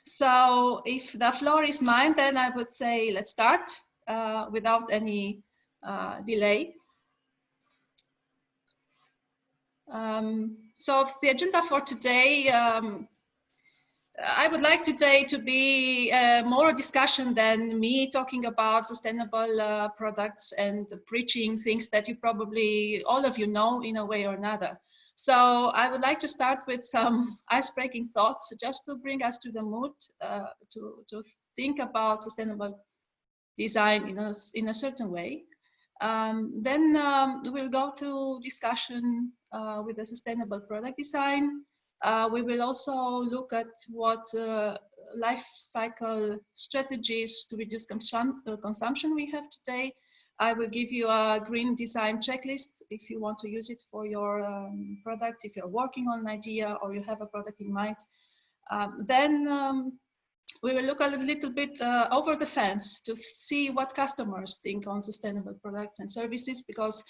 So if the floor is mine, then I would say let's start without any delay. So the agenda for today, I would like today to be more a discussion than me talking about sustainable products and preaching things that you probably, all of you know in a way or another. So I would like to start with some ice-breaking thoughts just to bring us to the mood to think about sustainable design in a certain way. Then we'll go through discussion with the sustainable product design. We will also look at what life cycle strategies to reduce consumption we have today. I will give you a green design checklist if you want to use it for your products, if you're working on an idea or you have a product in mind. Then we will look a little bit over the fence to see what customers think on sustainable products and services, because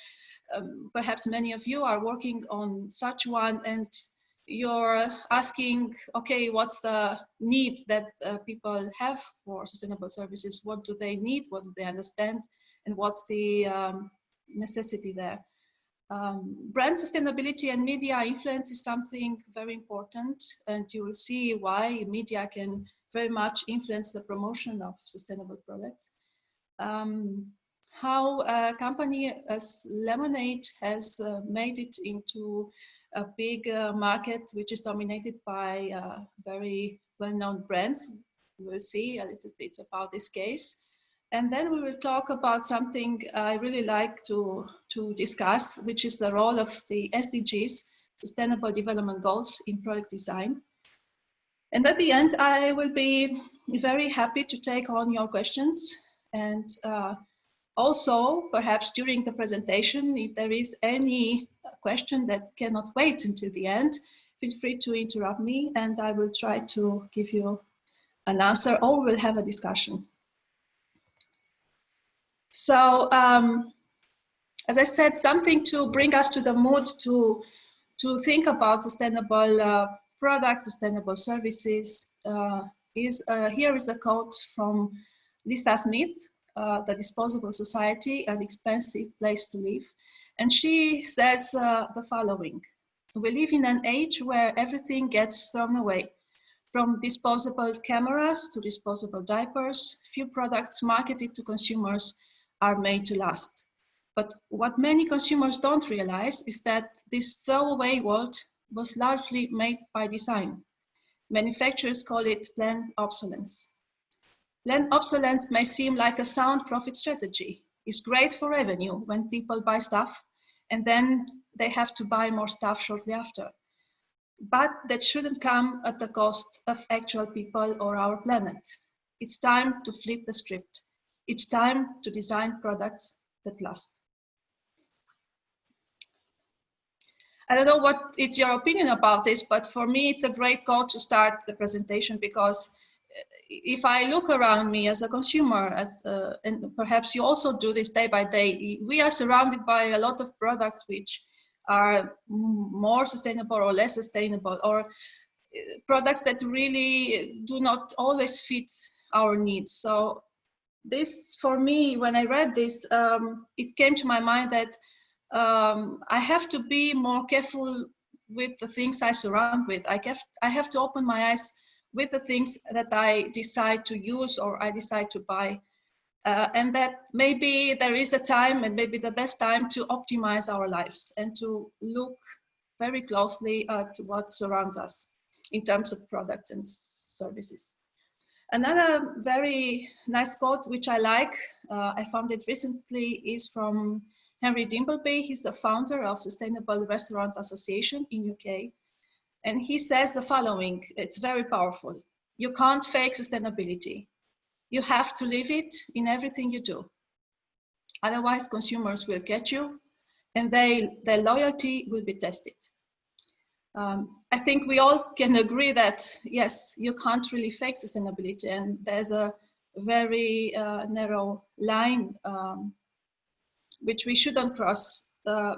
perhaps many of you are working on such one and you're asking, okay, what's the need that people have for sustainable services? What do they need? What do they understand? And what's the necessity there? Brand sustainability and media influence is something very important, and you will see why media can very much influence the promotion of sustainable products. How a company as Lemonade has made it into a big market which is dominated by very well-known brands. We'll see a little bit about this case. And then we will talk about something I really like to discuss, which is the role of the SDGs, Sustainable Development Goals, in product design. And at the end, I will be very happy to take on your questions. And also, perhaps during the presentation, if there is any question that cannot wait until the end, feel free to interrupt me and I will try to give you an answer, or we'll have a discussion. So, as I said, something to bring us to the mood to think about sustainable products, sustainable services. Here is a quote from Lisa Smith, The Disposable Society, An Expensive Place to Live. And she says the following: we live in an age where everything gets thrown away. From disposable cameras to disposable diapers, few products marketed to consumers are made to last. But what many consumers don't realize is that this throwaway world was largely made by design. Manufacturers call it planned obsolescence. Planned obsolescence may seem like a sound profit strategy. It's great for revenue when people buy stuff and then they have to buy more stuff shortly after. But that shouldn't come at the cost of actual people or our planet. It's time to flip the script. It's time to design products that last. I don't know what is your opinion about this, but for me, it's a great quote to start the presentation, because if I look around me as a consumer, and perhaps you also do this day by day, we are surrounded by a lot of products which are more sustainable or less sustainable, or products that really do not always fit our needs. So this, for me, when I read this, it came to my mind that I have to be more careful with the things I surround with. I have to open my eyes with the things that I decide to use or I decide to buy. And that maybe there is a time, and maybe the best time, to optimize our lives and to look very closely at what surrounds us in terms of products and services. Another very nice quote, which I like, I found it recently, is from Henry Dimbleby. He's the founder of Sustainable Restaurant Association in UK. And he says the following, it's very powerful: you can't fake sustainability. You have to live it in everything you do. Otherwise, consumers will get you and their loyalty will be tested. I think we all can agree that, yes, you can't really fake sustainability, and there's a very narrow line which we shouldn't cross.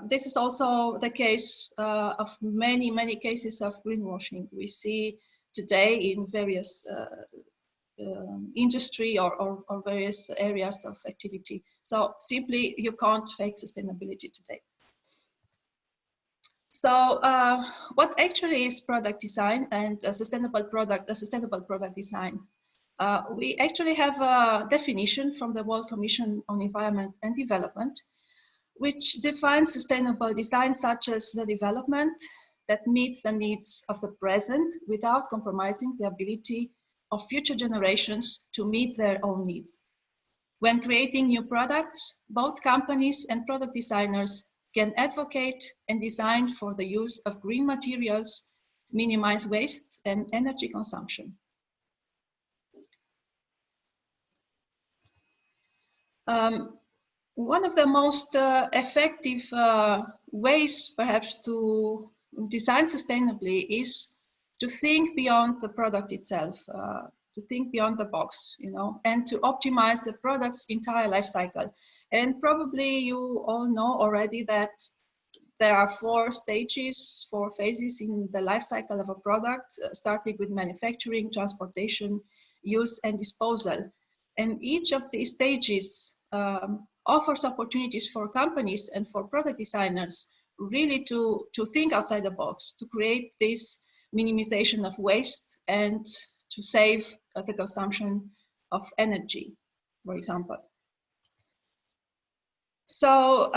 This is also the case of many cases of greenwashing. We see today in various industry or various areas of activity. So simply, you can't fake sustainability today. So what actually is product design and a sustainable product design? We actually have a definition from the World Commission on Environment and Development, which defines sustainable design such as the development that meets the needs of the present without compromising the ability of future generations to meet their own needs. When creating new products, both companies and product designers can advocate and design for the use of green materials, minimize waste and energy consumption. One of the most effective ways, perhaps, to design sustainably is to think beyond the product itself, to think beyond the box, you know, and to optimize the product's entire life cycle. And probably you all know already that there are 4 stages, 4 phases in the life cycle of a product, starting with manufacturing, transportation, use, and disposal. And each of these stages offers opportunities for companies and for product designers really to think outside the box, to create this minimization of waste and to save the consumption of energy, for example. So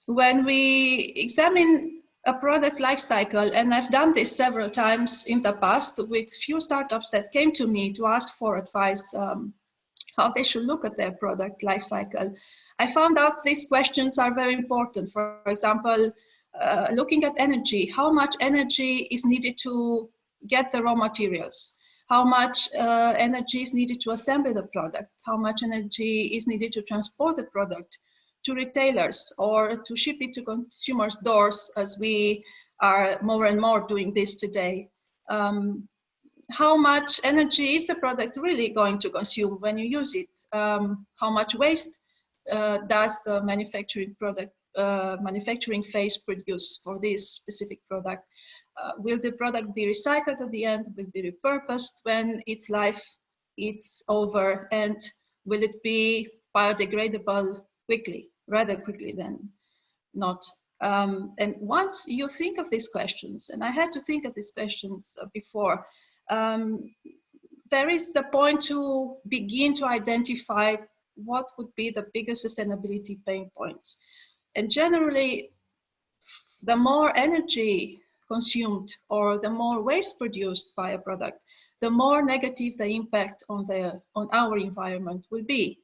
when we examine a product's life cycle, and I've done this several times in the past with few startups that came to me to ask for advice how they should look at their product life cycle, I found out these questions are very important. For example, looking at energy, how much energy is needed to get the raw materials? How much energy is needed to assemble the product? How much energy is needed to transport the product to retailers or to ship it to consumers' doors, as we are more and more doing this today? How much energy is the product really going to consume when you use it? How much waste does the manufacturing phase produce for this specific product? Will the product be recycled at the end? Will it be repurposed when its life is over? And will it be biodegradable quickly, rather quickly than not? And once you think of these questions, and I had to think of these questions before, there is the point to begin to identify what would be the biggest sustainability pain points. And generally, the more energy consumed or the more waste produced by a product, the more negative the impact on our environment will be.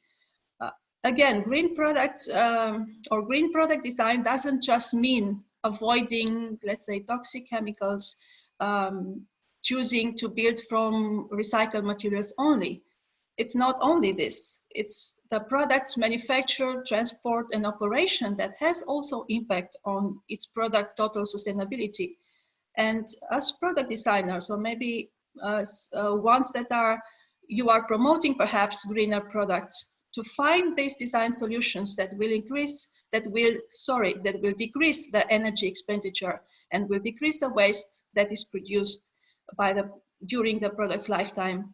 Again, green products or green product design doesn't just mean avoiding, let's say, toxic chemicals, choosing to build from recycled materials only. It's not only this, it's the product's manufacture, transport, and operation that has also impact on its product total sustainability. And as product designers, or maybe as ones that you are promoting perhaps greener products, to find these design solutions that will decrease the energy expenditure and will decrease the waste that is produced during the product's lifetime.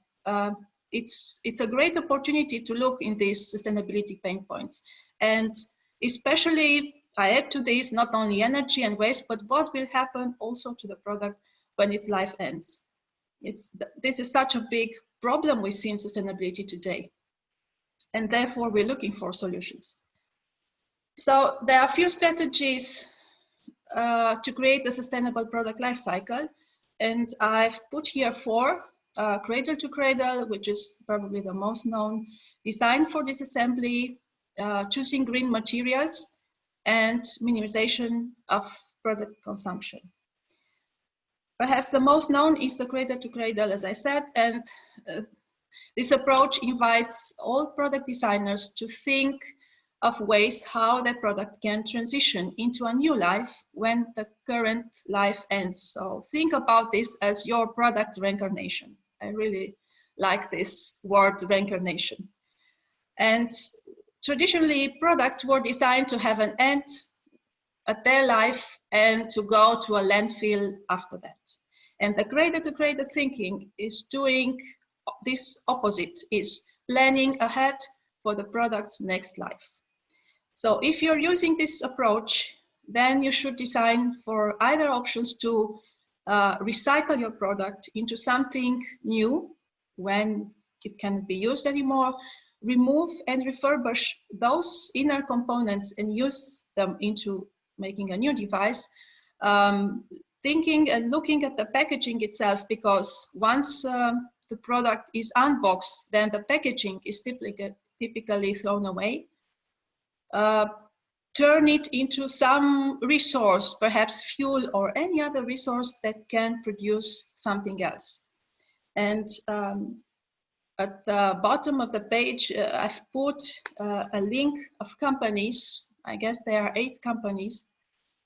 It's a great opportunity to look in these sustainability pain points. And especially, I add to this not only energy and waste, but what will happen also to the product when its life ends. This is such a big problem we see in sustainability today. And therefore, we're looking for solutions. So there are a few strategies to create a sustainable product life cycle. And I've put here 4. Cradle to cradle, which is probably the most known, design for disassembly, choosing green materials, and minimization of product consumption. Perhaps the most known is the cradle to cradle, as I said, and this approach invites all product designers to think of ways how their product can transition into a new life when the current life ends. So think about this as your product reincarnation. I really like this word, reincarnation. And traditionally, products were designed to have an end at their life and to go to a landfill after that. And the cradle-to-cradle thinking is doing this opposite, is planning ahead for the product's next life. So if you're using this approach, then you should design for either options to recycle your product into something new when it cannot be used anymore, remove and refurbish those inner components and use them into making a new device. Thinking and looking at the packaging itself, because once the product is unboxed, then the packaging is typically thrown away. Turn it into some resource, perhaps fuel or any other resource that can produce something else. And at the bottom of the page, I've put a link of companies. I guess there are 8 companies,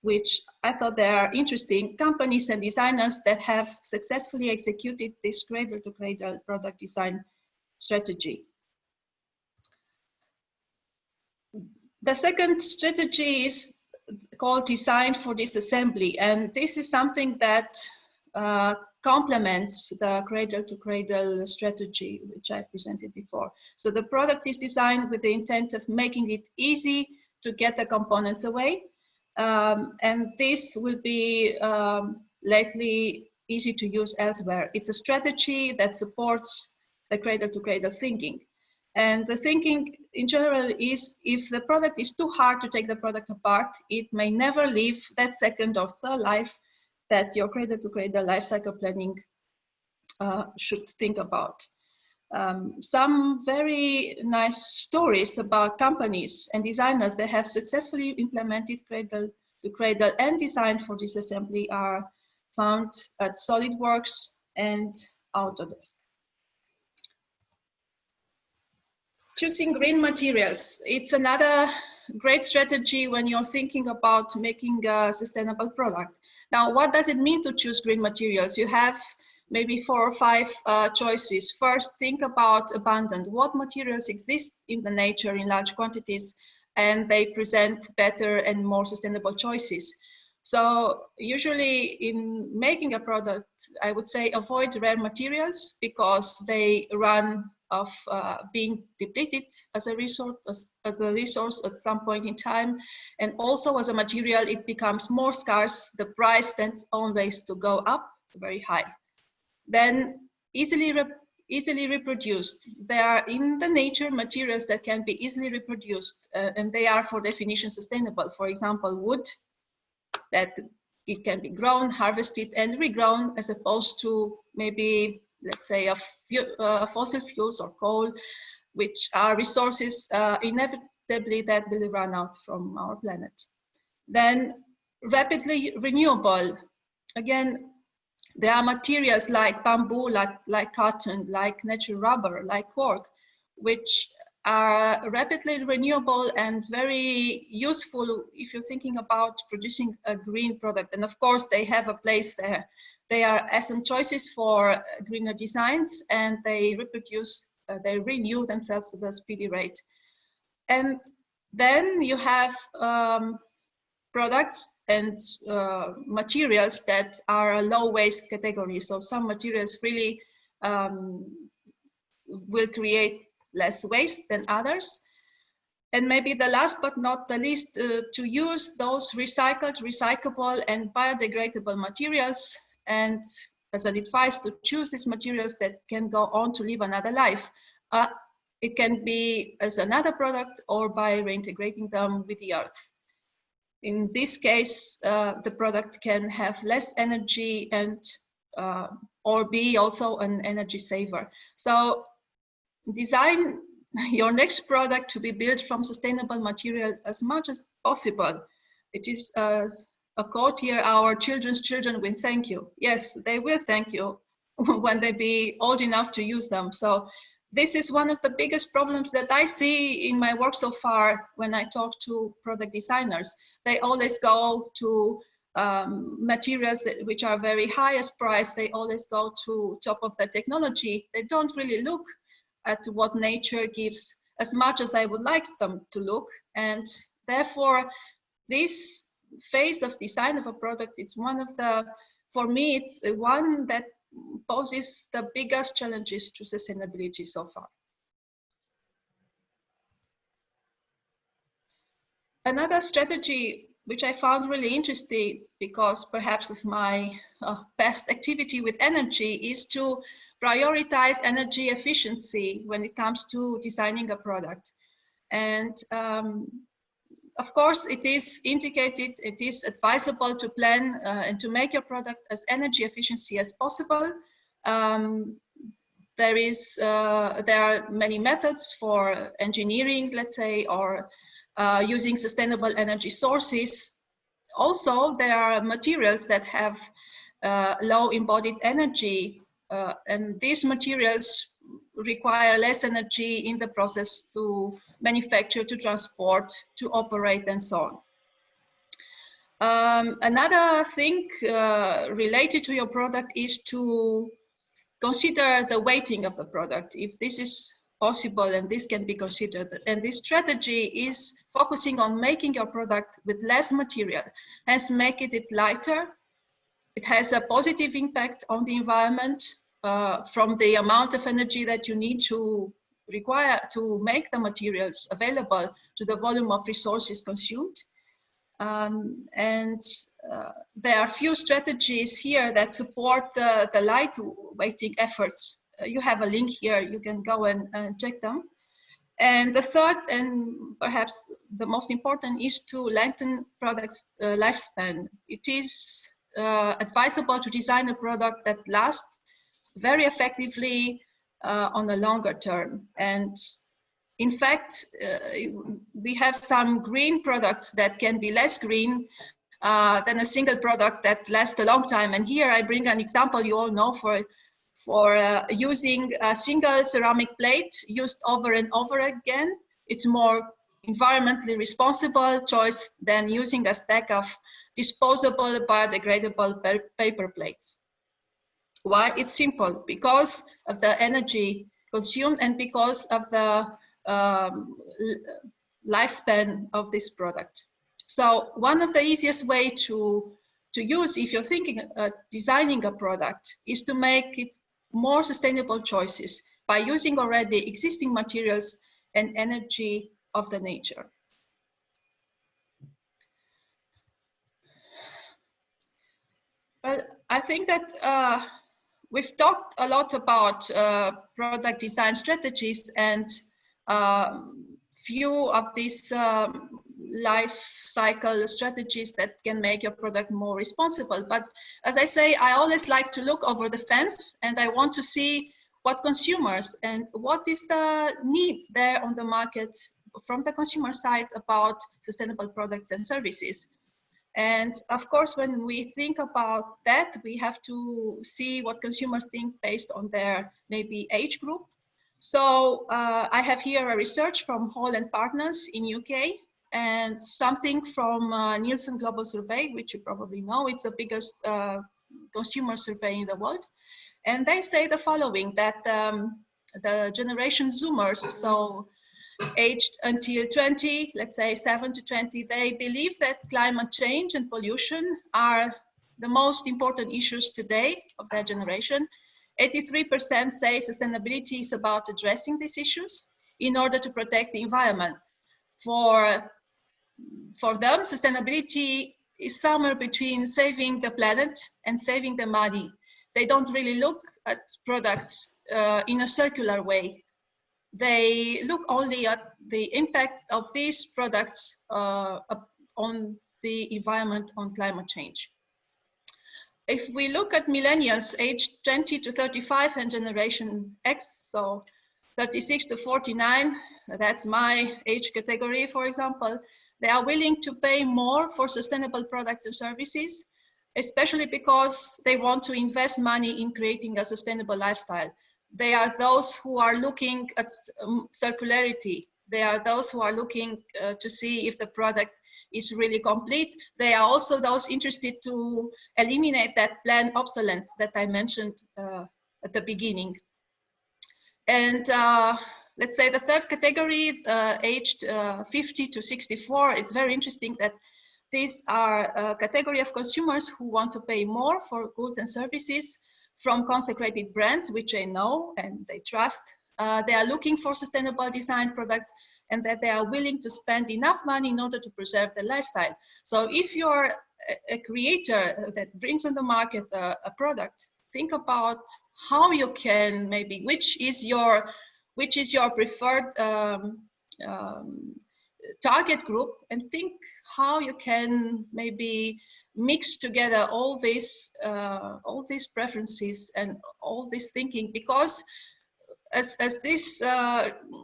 which I thought they are interesting, companies and designers that have successfully executed this cradle-to-cradle product design strategy. The second strategy is called design for disassembly, and this is something that complements the cradle-to-cradle strategy, which I presented before. So the product is designed with the intent of making it easy to get the components away, and this will be lately easy to use elsewhere. It's a strategy that supports the cradle-to-cradle thinking. And the thinking in general is, if the product is too hard to take the product apart, it may never live that second or third life that your cradle-to-cradle life cycle planning should think about. Some very nice stories about companies and designers that have successfully implemented cradle-to-cradle and designed for disassembly are found at SolidWorks and Autodesk. Choosing green materials. It's another great strategy when you're thinking about making a sustainable product. Now, what does it mean to choose green materials? You have maybe 4 or 5 choices. First, think about abundant. What materials exist in the nature in large quantities, and they present better and more sustainable choices? So usually in making a product, I would say avoid rare materials because they run of being depleted as a resource at some point in time, and also as a material it becomes more scarce. The price tends always to go up very high. Then easily reproduced. There are in the nature materials that can be easily reproduced, and they are for definition sustainable. For example, wood, that it can be grown, harvested, and regrown, as opposed to maybe, let's say, fossil fuels or coal, which are resources inevitably that will run out from our planet. Then rapidly renewable. Again, there are materials like bamboo, like cotton, like natural rubber, like cork, which are rapidly renewable and very useful if you're thinking about producing a green product. And of course, they have a place there. They are excellent choices for greener designs, and they renew themselves at a speedy rate. And then you have products and materials that are a low waste category. So some materials really will create less waste than others. And maybe the last but not the least, to use those recycled, recyclable, and biodegradable materials, and as an advice, to choose these materials that can go on to live another life. It can be as another product or by reintegrating them with the earth. In this case, the product can have less energy and or be also an energy saver. So design your next product to be built from sustainable material as much as possible. It is a quote here, our children's children will thank you. Yes, they will thank you when they be old enough to use them. So this is one of the biggest problems that I see in my work so far when I talk to product designers. They always go to materials which are very highest price. They always go to top of the technology. They don't really look at what nature gives as much as I would like them to look. And therefore, this phase of design of a product is one of the for me, it's one that poses the biggest challenges to sustainability so far. Another strategy which I found really interesting, because perhaps of my past activity with energy, is to prioritize energy efficiency when it comes to designing a product. And of course, it is indicated, it is advisable to plan and to make your product as energy efficiency as possible. There are many methods for engineering, let's say, or using sustainable energy sources. Also, there are materials that have low embodied energy, and these materials require less energy in the process to manufacture, to transport, to operate, and so on. Another thing related to your product is to consider the weighting of the product, if this is possible, and this can be considered. And this strategy is focusing on making your product with less material, hence making it lighter. It has a positive impact on the environment from the amount of energy that you need to require to make the materials available to the volume of resources consumed. There are few strategies here that support the light weighting efforts. You have a link here, you can go and check them. And the third, and perhaps the most important, is to lengthen products' lifespan. It is advisable to design a product that lasts very effectively on a longer term. And in fact, we have some green products that can be less green than a single product that lasts a long time. And here I bring an example you all know for using a single ceramic plate used over and over again. It's more environmentally responsible choice than using a stack of disposable biodegradable paper plates. Why? It's simple, because of the energy consumed and because of the lifespan of this product. So one of the easiest way to use, if you're thinking designing a product, is to make it more sustainable choices by using already existing materials and energy of the nature. Well, I think that we've talked a lot about product design strategies, and few of these life cycle strategies that can make your product more responsible. But as I say, I always like to look over the fence, and I want to see what consumers and what is the need there on the market from the consumer side about sustainable products and services. And of course, when we think about that, we have to see what consumers think based on their maybe age group. So I have here a research from Hall and Partners in UK, and something from Nielsen Global Survey, which you probably know. It's the biggest consumer survey in the world. And they say the following, that the generation Zoomers, so aged until 20, let's say 7 to 20, they believe that climate change and pollution are the most important issues today of their generation. 83% say sustainability is about addressing these issues in order to protect the environment. For them, sustainability is somewhere between saving the planet and saving the money. They don't really look at products in a circular way. They look only at the impact of these products on the environment, on climate change. If we look at millennials aged 20 to 35 and Generation X, so 36 to 49, that's my age category, for example, they are willing to pay more for sustainable products and services, especially because they want to invest money in creating a sustainable lifestyle. They are those who are looking at circularity. They are those who are looking to see if the product is really complete. They are also those interested to eliminate that planned obsolescence that I mentioned at the beginning. And let's say the third category, aged 50 to 64, it's very interesting that these are a category of consumers who want to pay more for goods and services from consecrated brands, which they know and they trust. They are looking for sustainable design products and that they are willing to spend enough money in order to preserve their lifestyle. So if you're a creator that brings on the market a product, think about how you can maybe, which is your preferred target group, and think how you can maybe mix together all these preferences and all this thinking, because as this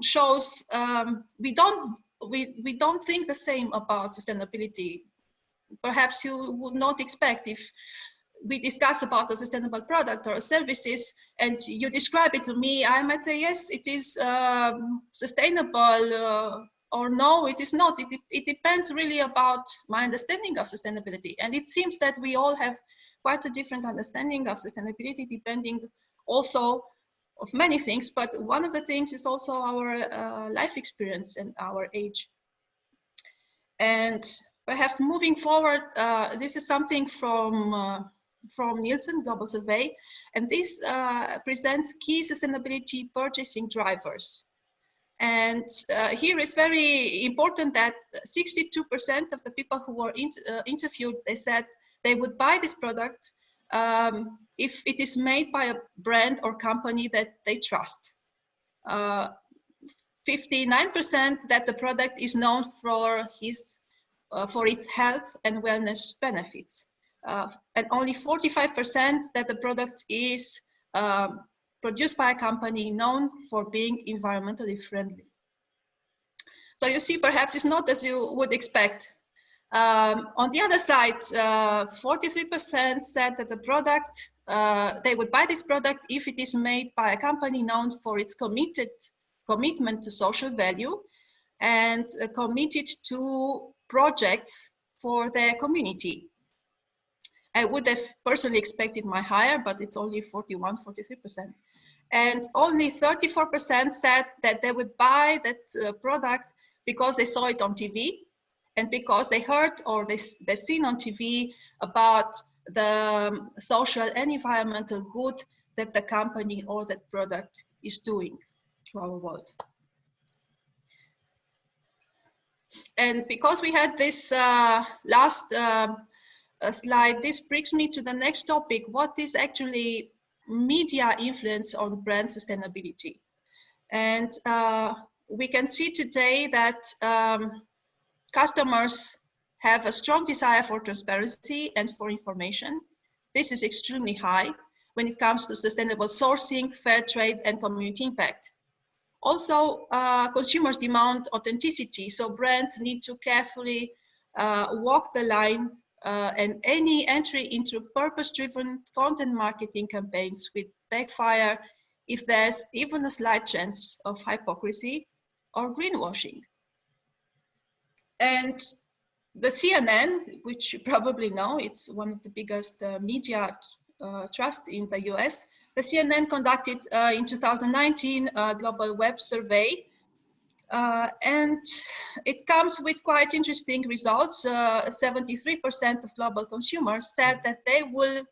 shows, we don't think the same about sustainability. Perhaps you would not expect if we discuss about a sustainable product or services and you describe it to me, I might say, yes, it is sustainable, or no, it is not. It depends really about my understanding of sustainability. And it seems that we all have quite a different understanding of sustainability, depending also of many things. But one of the things is also our life experience and our age. And perhaps moving forward, this is something from Nielsen Global Survey, and this presents key sustainability purchasing drivers. And here it's very important that 62% of the people who were interviewed, they said they would buy this product if it is made by a brand or company that they trust. 59% that the product is known for its health and wellness benefits. And only 45% that the product is produced by a company known for being environmentally friendly. So you see, perhaps it's not as you would expect. On the other side, 43% said that the product, they would buy this product if it is made by a company known for its commitment to social value and committed to projects for their community. I would have personally expected much higher, but it's only 41, 43%. And only 34% said that they would buy that product because they saw it on TV and because they heard or they've seen on TV about the social and environmental good that the company or that product is doing to our world. And because we had this last slide, this brings me to the next topic. What is actually media influence on brand sustainability? And we can see today that customers have a strong desire for transparency and for information. This is extremely high when it comes to sustainable sourcing, fair trade, and community impact. Also, consumers demand authenticity, so brands need to carefully walk the line, and any entry into purpose-driven content marketing campaigns will backfire if there's even a slight chance of hypocrisy or greenwashing. And the CNN, which you probably know, it's one of the biggest media trust in the US. The CNN conducted in 2019 a global web survey, and it comes with quite interesting results. 73% of global consumers said that they will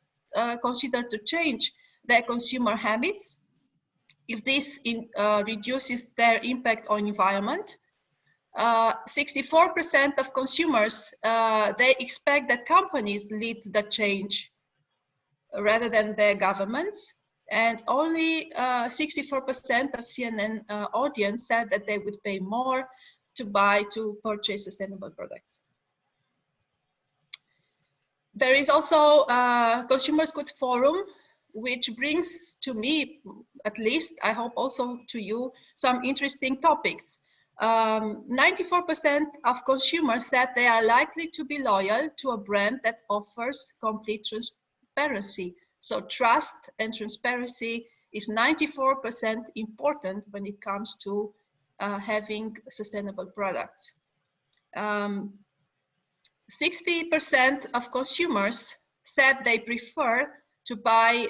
consider to change their consumer habits if this reduces their impact on environment. 64% of consumers, they expect that companies lead the change rather than their governments. And only 64% of CNN audience said that they would pay more to purchase sustainable products. There is also Consumers Goods Forum, which brings to me, at least, I hope also to you, some interesting topics. 94% of consumers said they are likely to be loyal to a brand that offers complete transparency. So trust and transparency is 94% important when it comes to having sustainable products. 60% of consumers said they prefer to buy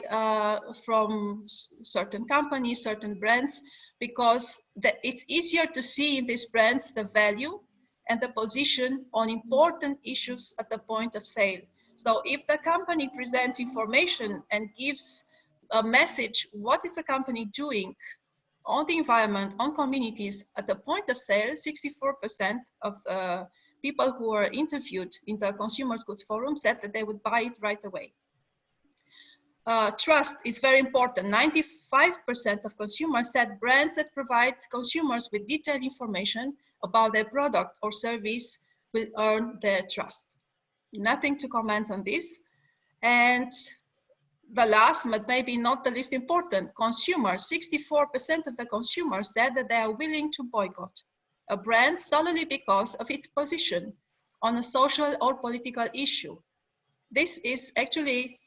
from certain companies, certain brands, because it's easier to see in these brands the value and the position on important issues at the point of sale. So if the company presents information and gives a message, what is the company doing on the environment, on communities at the point of sale, 64% of people who were interviewed in the Consumers Goods Forum said that they would buy it right away. Trust is very important. 95% of consumers said brands that provide consumers with detailed information about their product or service will earn their trust. Nothing to comment on this. And the last, but maybe not the least important, consumers, 64% of the consumers said that they are willing to boycott a brand solely because of its position on a social or political issue. This is actually,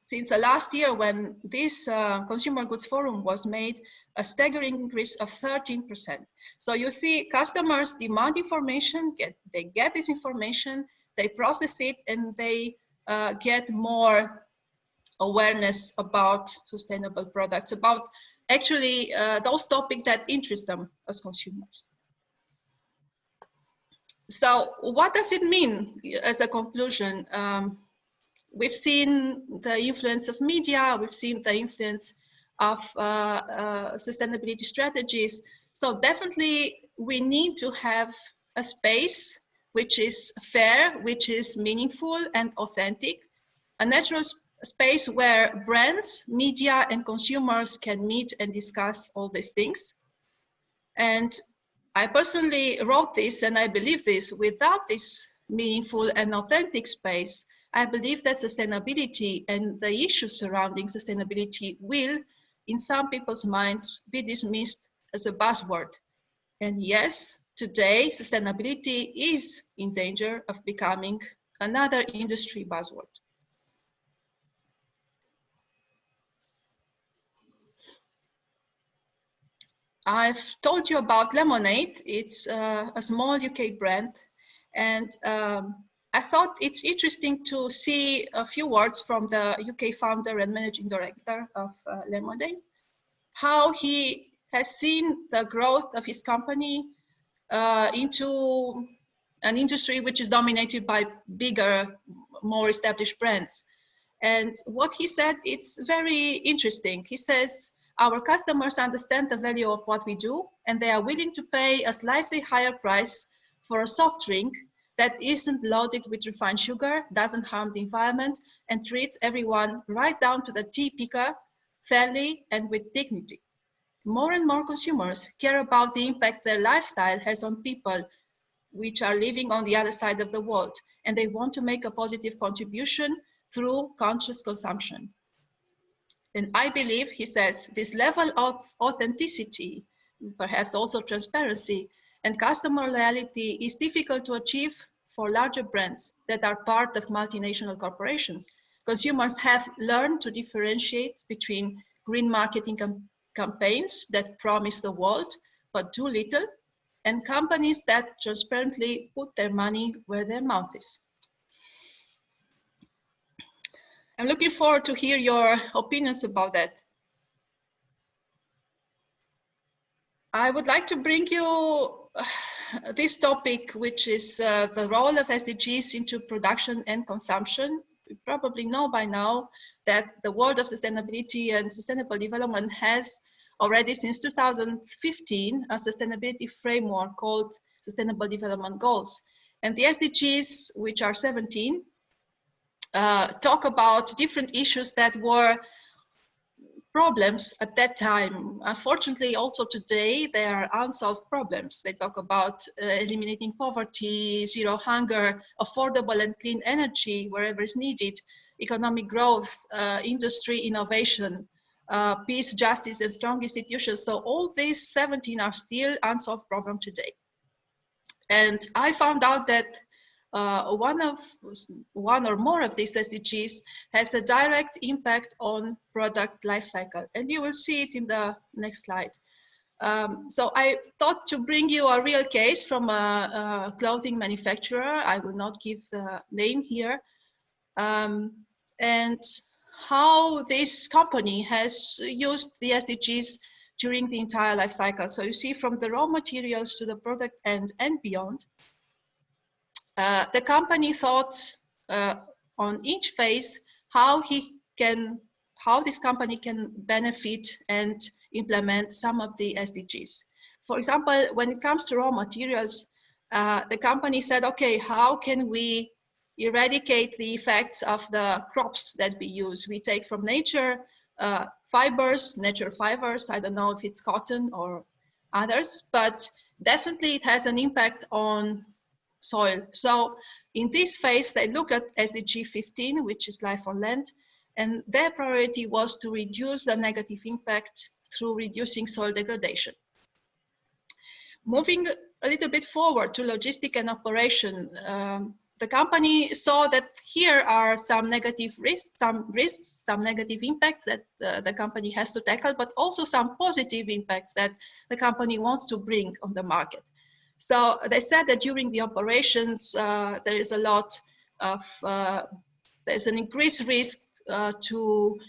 since the last year when this Consumer Goods Forum was made, a staggering increase of 13%. So you see, customers demand information, they get this information, they process it, and they get more awareness about sustainable products, about actually those topics that interest them as consumers. So what does it mean as a conclusion? We've seen the influence of media, we've seen the influence of sustainability strategies. So definitely we need to have a space which is fair, which is meaningful and authentic, a natural space where brands, media, and consumers can meet and discuss all these things. And I personally wrote this, and I believe this, without this meaningful and authentic space, I believe that sustainability and the issues surrounding sustainability will, in some people's minds, be dismissed as a buzzword. And yes, today, sustainability is in danger of becoming another industry buzzword. I've told you about Lemonade. It's a small UK brand, and I thought it's interesting to see a few words from the UK founder and managing director of Lemonade, how he has seen the growth of his company into an industry which is dominated by bigger, more established brands. And what he said, it's very interesting. He says, our customers understand the value of what we do, and they are willing to pay a slightly higher price for a soft drink that isn't loaded with refined sugar, doesn't harm the environment, and treats everyone right down to the tea picker fairly and with dignity. More and more consumers care about the impact their lifestyle has on people which are living on the other side of the world, and they want to make a positive contribution through conscious consumption. And I believe, he says, this level of authenticity, perhaps also transparency, and customer loyalty is difficult to achieve for larger brands that are part of multinational corporations. Consumers have learned to differentiate between green marketing campaigns that promise the world but do little, and companies that transparently put their money where their mouth is. I'm looking forward to hear your opinions about that. I would like to bring you this topic, which is the role of SDGs into production and consumption. You probably know by now that the world of sustainability and sustainable development has already since 2015 a sustainability framework called Sustainable Development Goals. And the SDGs, which are 17, talk about different issues that were problems at that time. Unfortunately, also today, there are unsolved problems. They talk about eliminating poverty, zero hunger, affordable and clean energy wherever is needed, economic growth, industry innovation, peace, justice, and strong institutions. So all these 17 are still unsolved problems today. And I found out that one or more of these SDGs has a direct impact on product lifecycle, and you will see it in the next slide. So I thought to bring you a real case from a clothing manufacturer. I will not give the name here, and how this company has used the SDGs during the entire life cycle. So you see, from the raw materials to the product end and beyond. the company thought on each phase how this company can benefit and implement some of the SDGs. For example, when it comes to raw materials, the company said, okay, how can we eradicate the effects of the crops that we use? We take from nature fibers, natural fibers. I don't know if it's cotton or others, but definitely it has an impact on soil. So in this phase, they look at SDG 15, which is life on land, and their priority was to reduce the negative impact through reducing soil degradation. Moving a little bit forward to logistic and operation, the company saw that here are some negative risks, some negative impacts that the company has to tackle, but also some positive impacts that the company wants to bring on the market. So they said that during the operations, there is a lot of, there's an increased risk to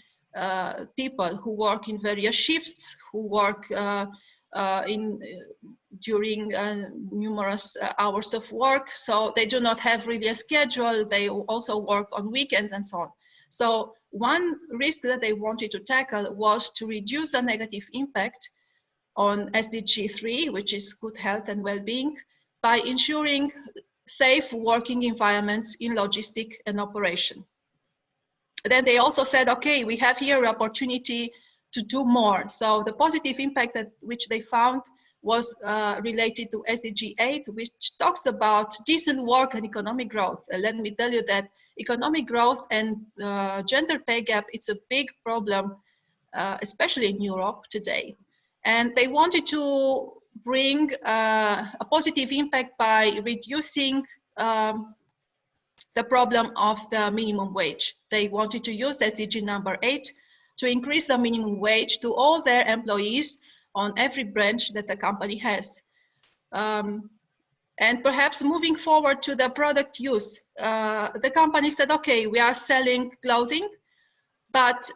people who work in various shifts, who work during numerous hours of work. So they do not have really a schedule. They also work on weekends and so on. So one risk that they wanted to tackle was to reduce the negative impact on SDG 3, which is good health and well-being, by ensuring safe working environments in logistic and operation. Then they also said, okay, we have here an opportunity to do more. So the positive impact which they found was related to SDG 8, which talks about decent work and economic growth. And let me tell you that economic growth and gender pay gap, it's a big problem, especially in Europe today. And they wanted to bring a positive impact by reducing the problem of the minimum wage. They wanted to use SDG number 8 to increase the minimum wage to all their employees on every branch that the company has. And perhaps moving forward to the product use, the company said, okay, we are selling clothing, but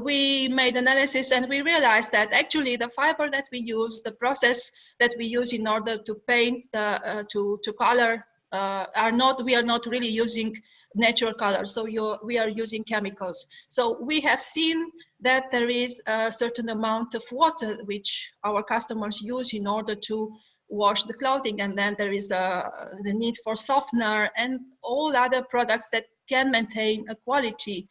we made analysis and we realized that actually the fiber that we use, the process that we use in order to paint, to color, we are not really using natural colors. So we are using chemicals. So we have seen that there is a certain amount of water which our customers use in order to wash the clothing. And then there is the need for softener and all other products that can maintain a quality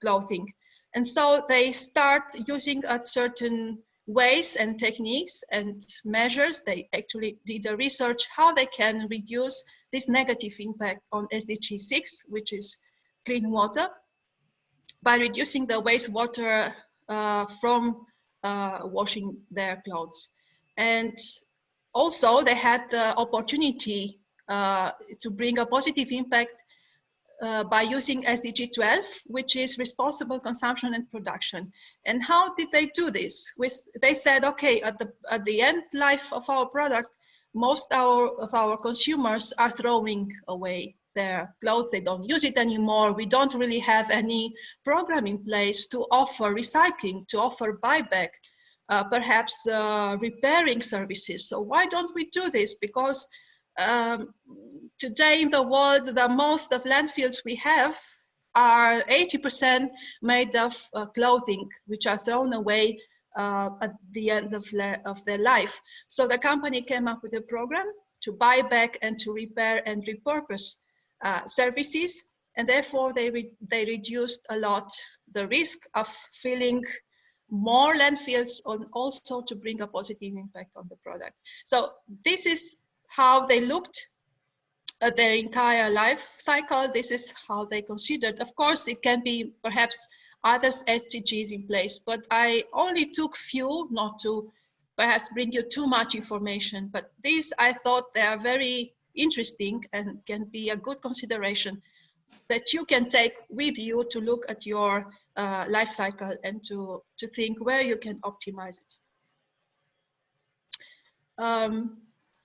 clothing. And so they start using certain ways and techniques and measures. They actually did a research how they can reduce this negative impact on SDG 6, which is clean water, by reducing the wastewater from washing their clothes. And also they had the opportunity to bring a positive impact by using SDG 12, which is responsible consumption and production. And how did they do this? They said, okay, at the end life of our product, most of our consumers are throwing away their clothes. They don't use it anymore. We don't really have any program in place to offer recycling, to offer buyback, perhaps repairing services. So why don't we do this? Because today in the world, the most of landfills we have are 80% made of clothing, which are thrown away at the end of their life. So the company came up with a program to buy back and to repair and repurpose services. And therefore, they reduced a lot the risk of filling more landfills, and also to bring a positive impact on the product. So this is how they looked at their entire life cycle. This is how they considered. Of course, it can be perhaps other SDGs in place, but I only took few, not to perhaps bring you too much information. But these, I thought, they are very interesting and can be a good consideration that you can take with you to look at your life cycle and to think where you can optimize it.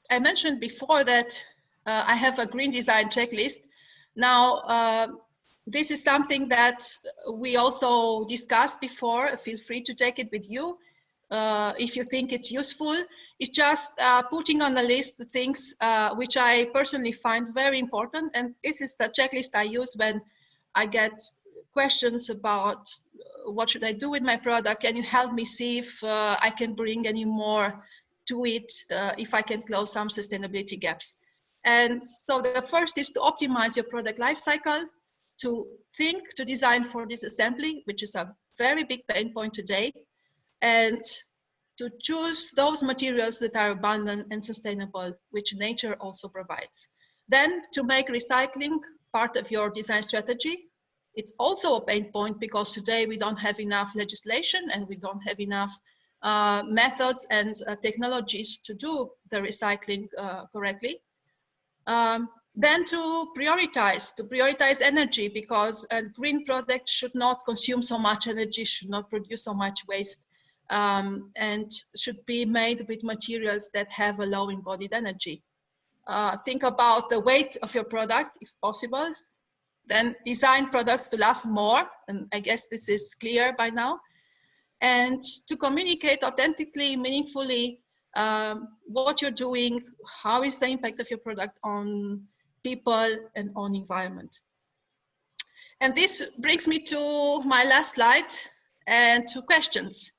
I mentioned before that I have a green design checklist. Now, this is something that we also discussed before. Feel free to take it with you. if you think it's useful. It's just putting on a list the things which I personally find very important. And this is the checklist I use when I get questions about what should I do with my product. Can you help me see if I can bring any more to it, if I can close some sustainability gaps. And so the first is to optimize your product lifecycle, to think, to design for disassembly, which is a very big pain point today, and to choose those materials that are abundant and sustainable, which nature also provides. Then to make recycling part of your design strategy. It's also a pain point because today we don't have enough legislation and we don't have enough methods and technologies to do the recycling correctly. Then to prioritize energy, because a green product should not consume so much energy, should not produce so much waste, and should be made with materials that have a low embodied energy. Think about the weight of your product, if possible. Then design products to last more, and I guess this is clear by now. And to communicate authentically, meaningfully, what you're doing, how is the impact of your product on people and on environment. And this brings me to my last slide and to questions.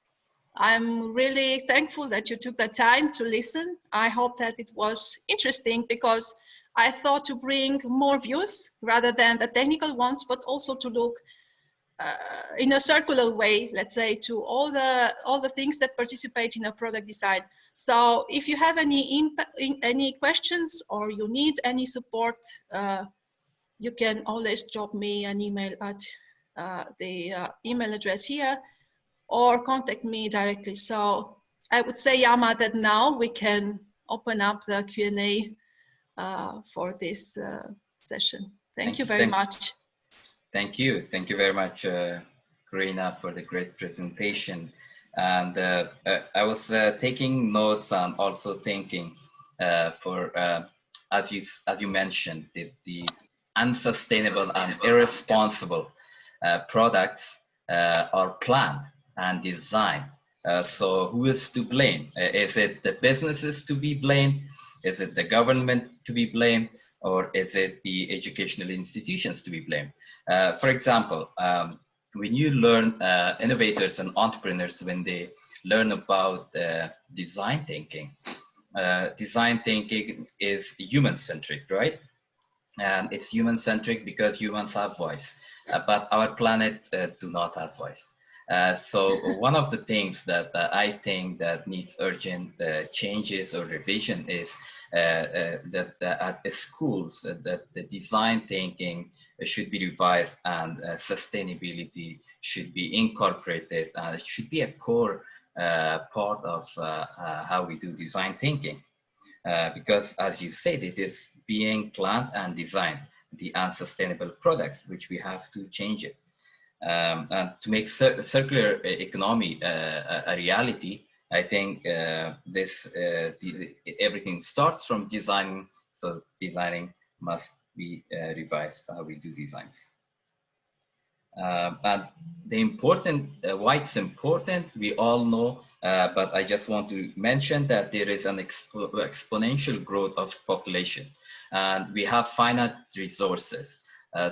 I'm really thankful that you took the time to listen. I hope that it was interesting because I thought to bring more views rather than the technical ones, but also to look in a circular way, let's say, to all the things that participate in a product design. So if you have any questions or you need any support, you can always drop me an email at the email address here, or contact me directly. So I would say, Yama, that now we can open up the Q&A for this session. Thank you very much. Thank you. Thank you very much, Karina, for the great presentation. And I was taking notes and also thinking for, as you mentioned, the unsustainable and irresponsible products are planned and designed. So who is to blame? Is it the businesses to be blamed? Is it the government to be blamed? Or is it the educational institutions to be blamed? For example, when you learn innovators and entrepreneurs, when they learn about design thinking is human-centric, right? And it's human-centric because humans have voice, but our planet do not have voice. So one of the things that I think that needs urgent changes or revision is that at the schools that the design thinking should be revised and sustainability should be incorporated. It should be a core part of how we do design thinking. Because as you said, it is being planned and designed, the unsustainable products, which we have to change it. And to make circular economy a reality, I think everything starts from designing. So designing must be revised how we do designs. And the important, why it's important, we all know, but I just want to mention that there is an exponential growth of population and we have finite resources.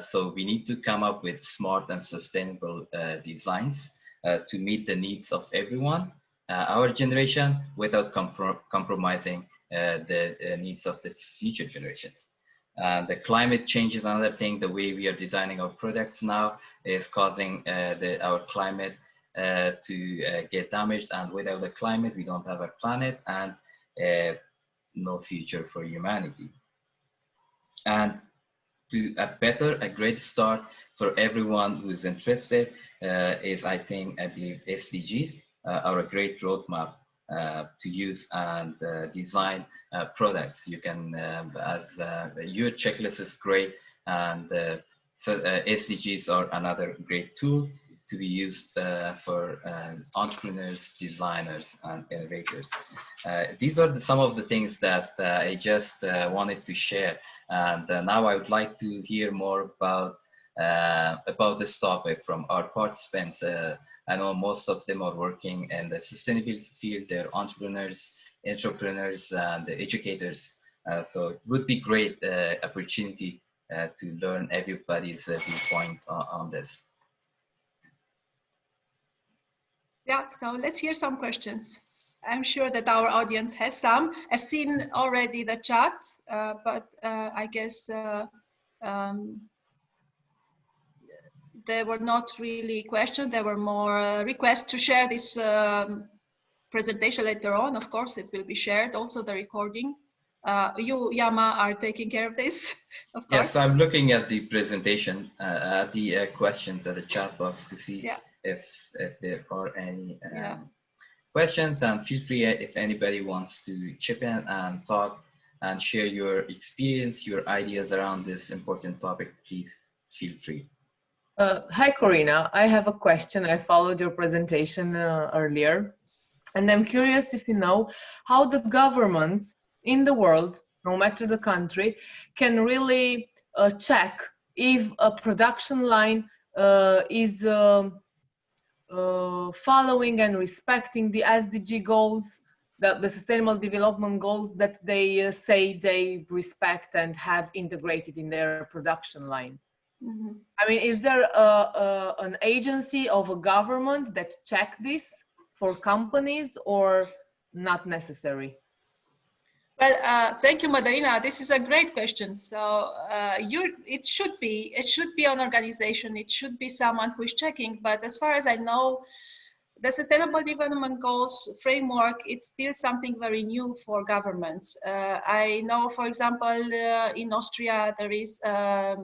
So we need to come up with smart and sustainable designs to meet the needs of everyone, our generation, without compromising the needs of the future generations. The climate change is another thing. The way we are designing our products now is causing our climate to get damaged. And without the climate, we don't have a planet and no future for humanity. And to a great start for everyone who is interested is, I believe SDGs are a great roadmap to use and design products. You can, your checklist is great, and so SDGs are another great tool to be used for entrepreneurs, designers, and innovators. These are some of the things that I just wanted to share. And now I would like to hear more about about this topic from our participants. I know most of them are working in the sustainability field. They're entrepreneurs, and educators. So it would be great opportunity to learn everybody's viewpoint on this. Yeah, so let's hear some questions. I'm sure that our audience has some. I've seen already the chat, but I guess there were not really questions. There were more requests to share this presentation later on. Of course, it will be shared, also the recording. You, Yama, are taking care of this, of course. Yes, I'm looking at the presentation, at the questions at the chat box to see if there are any questions, and feel free if anybody wants to chip in and talk and share your experience, your ideas around this important topic, please feel free. Hi, Corina. I have a question. I followed your presentation earlier, and I'm curious if you know how the governments in the world, no matter the country, can really check if a production line is following and respecting the SDG goals, the Sustainable Development Goals that they say they respect and have integrated in their production line. Mm-hmm. I mean, is there an agency of a government that check this for companies, or not necessary? Well, thank you, Madalina. This is a great question. So it should be an organization. It should be someone who is checking. But as far as I know, the Sustainable Development Goals framework, it's still something very new for governments. I know, for example, in Austria, there is a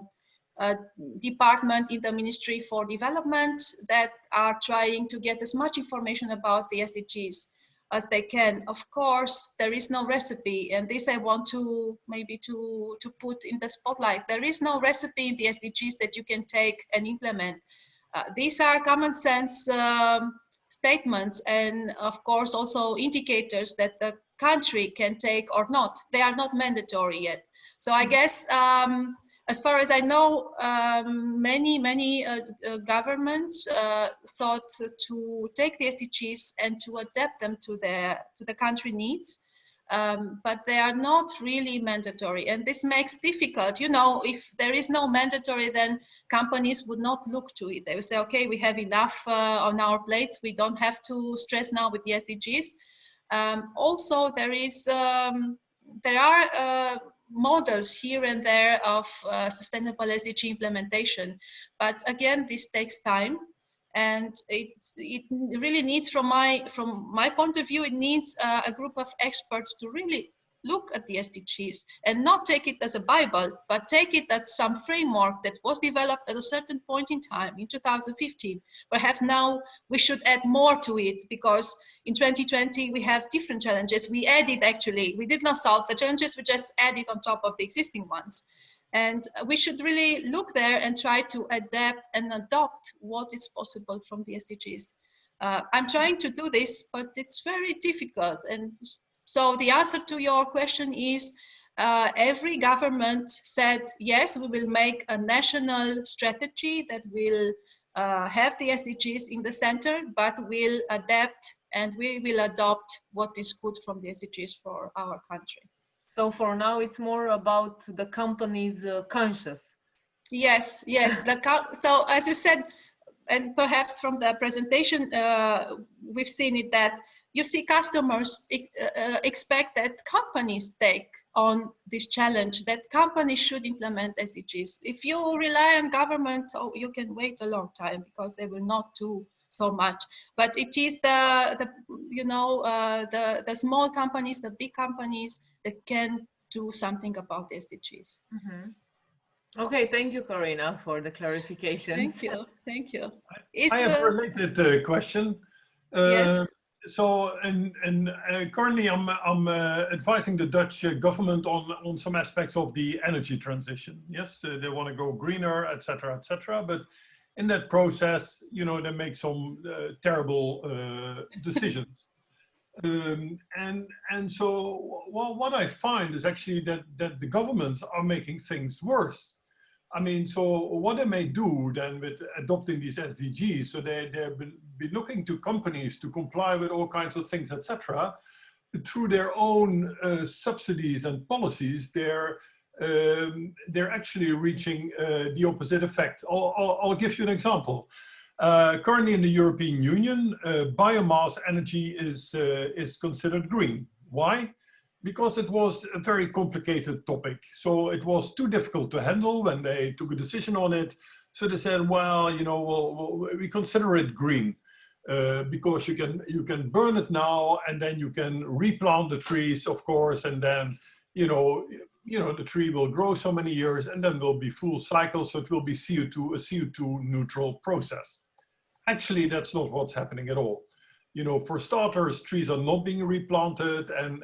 department in the Ministry for Development that are trying to get as much information about the SDGs as they can. Of course, there is no recipe, and this I want to maybe to put in the spotlight. There is no recipe in the SDGs that you can take and implement. These are common sense statements, and of course also indicators that the country can take or not. They are not mandatory yet. So I guess as far as I know, many governments thought to take the SDGs and to adapt them to the country needs, but they are not really mandatory, and this makes difficult. You know, if there is no mandatory, then companies would not look to it. They would say, okay, we have enough on our plates. We don't have to stress now with the SDGs. Also, there are models here and there of sustainable SDG implementation, but again, this takes time, and it really needs, from my point of view, it needs a group of experts to really look at the SDGs and not take it as a Bible, but take it as some framework that was developed at a certain point in time in 2015. Perhaps now we should add more to it, because in 2020 we have different challenges. We did not solve the challenges, we just added on top of the existing ones. And we should really look there and try to adapt and adopt what is possible from the SDGs. I'm trying to do this, but it's very difficult. And so the answer to your question is, every government said, yes, we will make a national strategy that will have the SDGs in the center, but we'll adapt and we will adopt what is good from the SDGs for our country. So for now, it's more about the company's conscious. Yes. So as you said, and perhaps from the presentation, we've seen it, that you see customers expect that companies take on this challenge, that companies should implement SDGs. If you rely on governments, you can wait a long time because they will not do so much. But it is the small companies, the big companies that can do something about the SDGs. Mm-hmm. Okay, thank you, Corina, for the clarification. Thank you. I have a related question. Yes. So, currently I'm advising the Dutch government on some aspects of the energy transition. Yes, they want to go greener, etc., etc. But in that process, you know, they make some terrible decisions. And so what I find is actually that the governments are making things worse. I mean, so what they may do then with adopting these SDGs, so they'll be looking to companies to comply with all kinds of things, etc. Through their own subsidies and policies, they're actually reaching the opposite effect. I'll give you an example. Currently in the European Union, biomass energy is considered green. Why? Because it was a very complicated topic. So it was too difficult to handle when they took a decision on it. So they said, well, you know, we consider it green because you can burn it now, and then you can replant the trees, of course, and then, you know, the tree will grow so many years, and then will be full cycle. So it will be a CO2 neutral process. Actually, that's not what's happening at all. You know, for starters, trees are not being replanted, and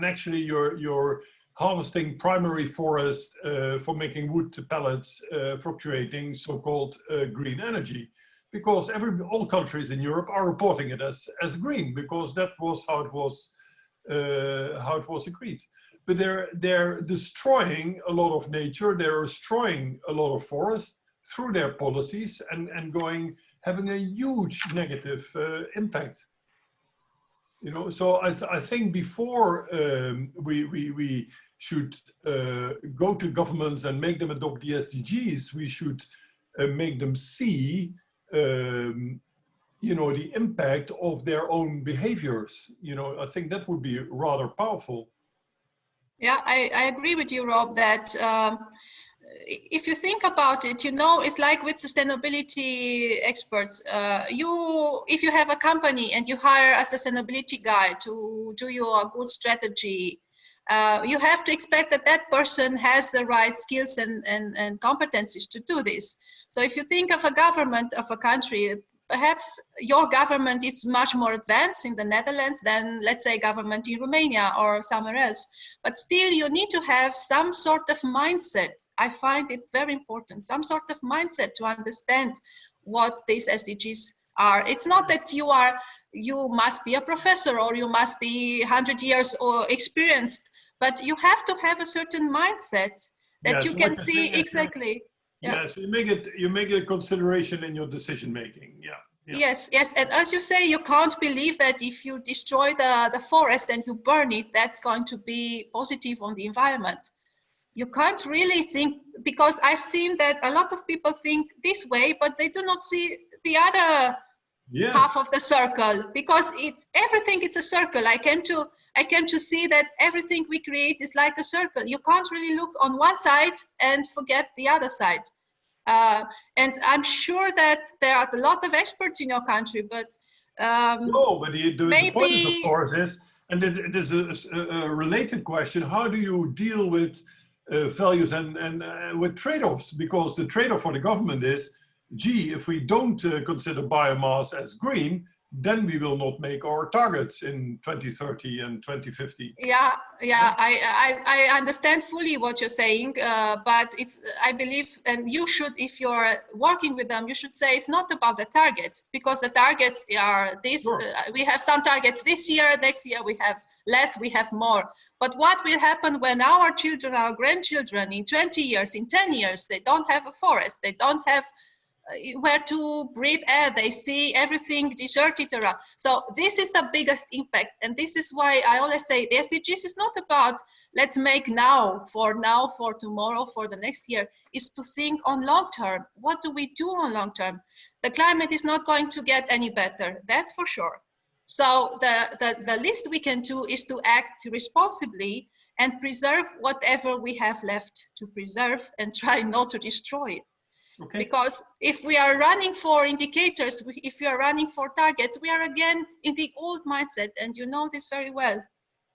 actually you're harvesting primary forest for making wood pellets for creating so-called green energy, because all countries in Europe are reporting it as green, because that was how it was agreed. But they're destroying a lot of nature, they're destroying a lot of forest through their policies, and having a huge negative impact. You know, so I think before we should go to governments and make them adopt the SDGs, we should make them see, you know, the impact of their own behaviors. You know, I think that would be rather powerful. Yeah, I agree with you, Rob, that if you think about it, you know, it's like with sustainability experts. If you have a company and you hire a sustainability guy to do you a good strategy, you have to expect that that person has the right skills and competencies to do this. So if you think of a government of a country, perhaps your government is much more advanced in the Netherlands than, let's say, government in Romania or somewhere else. But still, you need to have some sort of mindset. I find it very important, some sort of mindset to understand what these SDGs are. It's not that you must be a professor or you must be 100 years or experienced, but you have to have a certain mindset that you can see exactly. Yeah. Yeah, so you make it a consideration in your decision making. Yeah. Yeah. Yes, yes, and as you say, you can't believe that if you destroy the forest and you burn it, that's going to be positive on the environment. You can't really think, because I've seen that a lot of people think this way, but they do not see the other half of the circle, because everything it's a circle. I came to see that everything we create is like a circle. You can't really look on one side and forget the other side. And I'm sure that there are a lot of experts in your country, but no, but the point, of course, is, and it is a related question: how do you deal with values and with trade-offs? Because the trade-off for the government is, gee, if we don't consider biomass as green, then we will not make our targets in 2030 and 2050. Yeah, I understand fully what you're saying, but I believe, and you should, if you're working with them, you should say it's not about the targets, because the targets are this. Sure. We have some targets this year, next year we have less, we have more. But what will happen when our children, our grandchildren, in 20 years, in 10 years, they don't have a forest, they don't have where to breathe air, they see everything deserted around. So this is the biggest impact, and this is why I always say the SDGs is not about let's make now, for tomorrow, for the next year. Is to think on long term. What do we do on long term? The climate is not going to get any better, that's for sure. So the least we can do is to act responsibly and preserve whatever we have left to preserve, and try not to destroy it. Okay. Because if we are running for indicators, if we are running for targets, we are again in the old mindset, and you know this very well.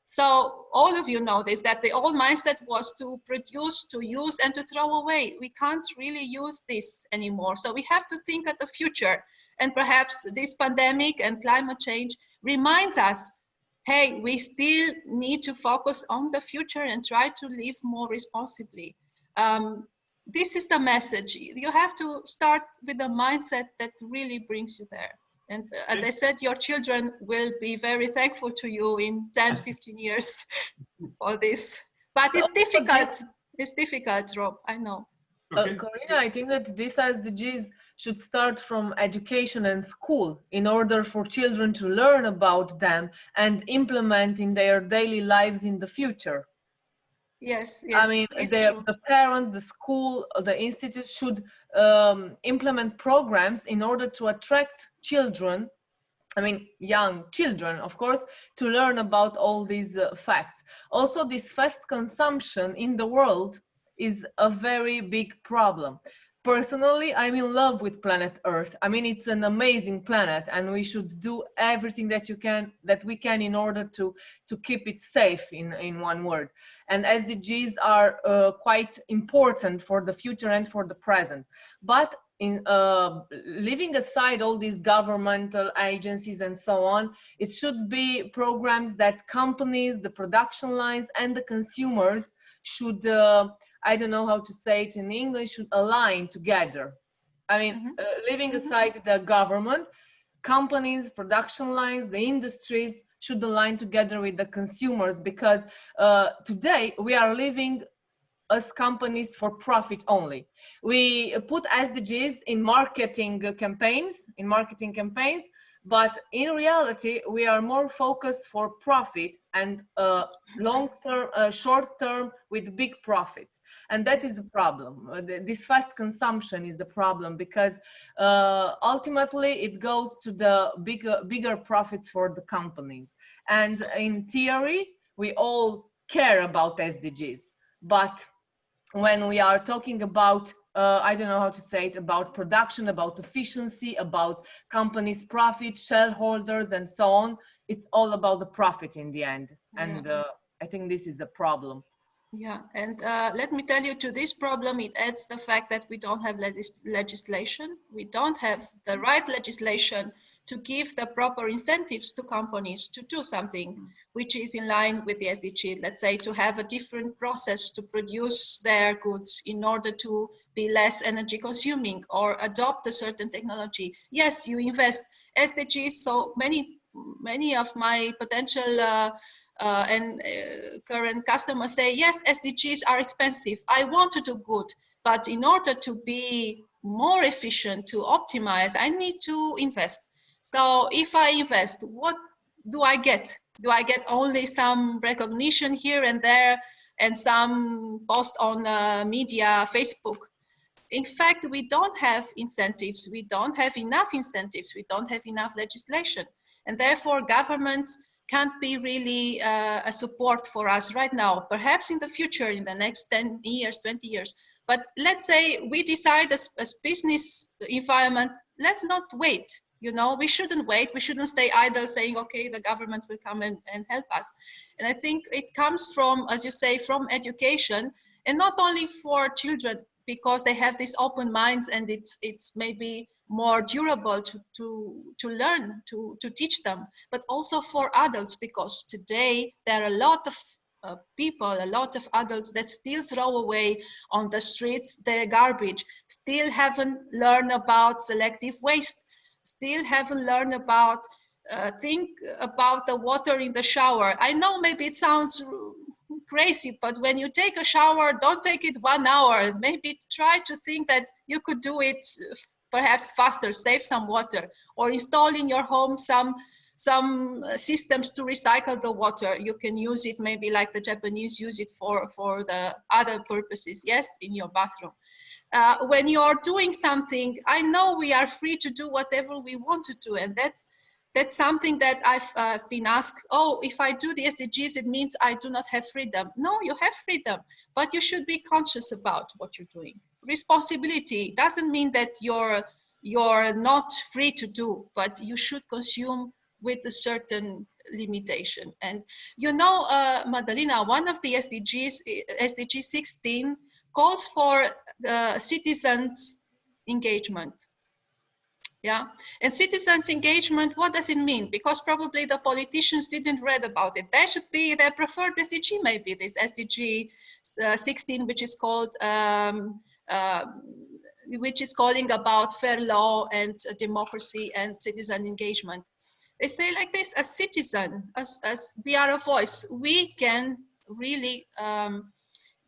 So all of you know this, that the old mindset was to produce, to use, and to throw away. We can't really use this anymore. So we have to think at the future. And perhaps this pandemic and climate change reminds us, hey, we still need to focus on the future and try to live more responsibly. This is the message. You have to start with a mindset that really brings you there. And as I said, your children will be very thankful to you in 10, 15 years for this. But it's difficult. It's difficult, Rob, I know. Okay. Corina, I think that these SDGs should start from education and school in order for children to learn about them and implement in their daily lives in the future. Yes, yes, I mean, it's the true. parents, the school, the institute should implement programs in order to attract children, I mean, young children, of course, to learn about all these facts. Also, this fast consumption in the world is a very big problem. Personally, I'm in love with planet Earth. I mean, it's an amazing planet, and we should do everything that we can in order to keep it safe. In one word, and SDGs are quite important for the future and for the present. But in leaving aside all these governmental agencies and so on, it should be programs that companies, the production lines, and the consumers should, I don't know how to say it in English, should align together. I mean, leaving aside the government, companies, production lines, the industries should align together with the consumers, because today we are living as companies for profit only. We put SDGs in marketing campaigns, but in reality, we are more focused for profit and long-term, short-term with big profits. And that is the problem. This fast consumption is the problem, because ultimately it goes to the bigger profits for the companies. And in theory, we all care about SDGs, but when we are talking about I don't know how to say it, about production, about efficiency, about companies' profit, shareholders, and so on, it's all about the profit in the end. And I think this is a problem. Yeah, and let me tell you, to this problem, it adds the fact that we don't have legislation. We don't have the right legislation to give the proper incentives to companies to do something which is in line with the SDG. Let's say to have a different process to produce their goods in order to be less energy consuming, or adopt a certain technology. Yes, you invest SDGs. So many of my potential and current customers say, yes, SDGs are expensive. I want to do good, but in order to be more efficient, to optimize, I need to invest. So if I invest, what do I get? Do I get only some recognition here and there and some post on media, Facebook? In fact, we don't have incentives. We don't have enough incentives. We don't have enough legislation. And therefore, governments can't be really a support for us right now. Perhaps in the future, in the next 10 years, 20 years. But let's say we decide as business environment, let's not wait. You know, we shouldn't wait. We shouldn't stay idle saying, okay, the governments will come and help us. And I think it comes from, as you say, from education, and not only for children, because they have these open minds and it's maybe more durable to learn, to teach them, but also for adults, because today there are a lot of people, a lot of adults that still throw away on the streets their garbage, still haven't learned about selective waste, still haven't learned about think about the water in the shower. I know maybe it sounds crazy, but when you take a shower, don't take it 1 hour. Maybe try to think that you could do it perhaps faster, save some water, or install in your home some systems to recycle the water. You can use it maybe like the Japanese use it for the other purposes, yes, in your bathroom. When you're doing something, I know we are free to do whatever we want to do, and that's something that I've been asked, oh, if I do the SDGs, it means I do not have freedom. No, you have freedom, but you should be conscious about what you're doing. Responsibility doesn't mean that you're not free to do, but you should consume with a certain limitation. And you know, Madalina, one of the SDGs, SDG 16, calls for citizens' engagement. Yeah, and citizens' engagement, what does it mean? Because probably the politicians didn't read about it. There should be their preferred SDG, maybe this SDG 16, which is called, which is calling about fair law and democracy and citizen engagement. They say like this: as citizen, as we are a voice, we can really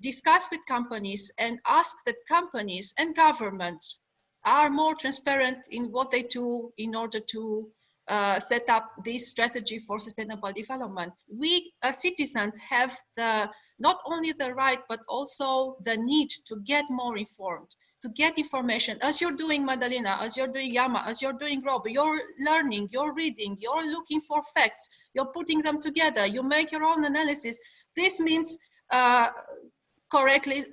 discuss with companies and ask that companies and governments are more transparent in what they do in order to set up this strategy for sustainable development. We as citizens have not only the right, but also the need to get more informed, to get information, as you're doing, Madalena, as you're doing, Yama, as you're doing, Rob. You're learning, you're reading, you're looking for facts, you're putting them together, you make your own analysis. This means correctly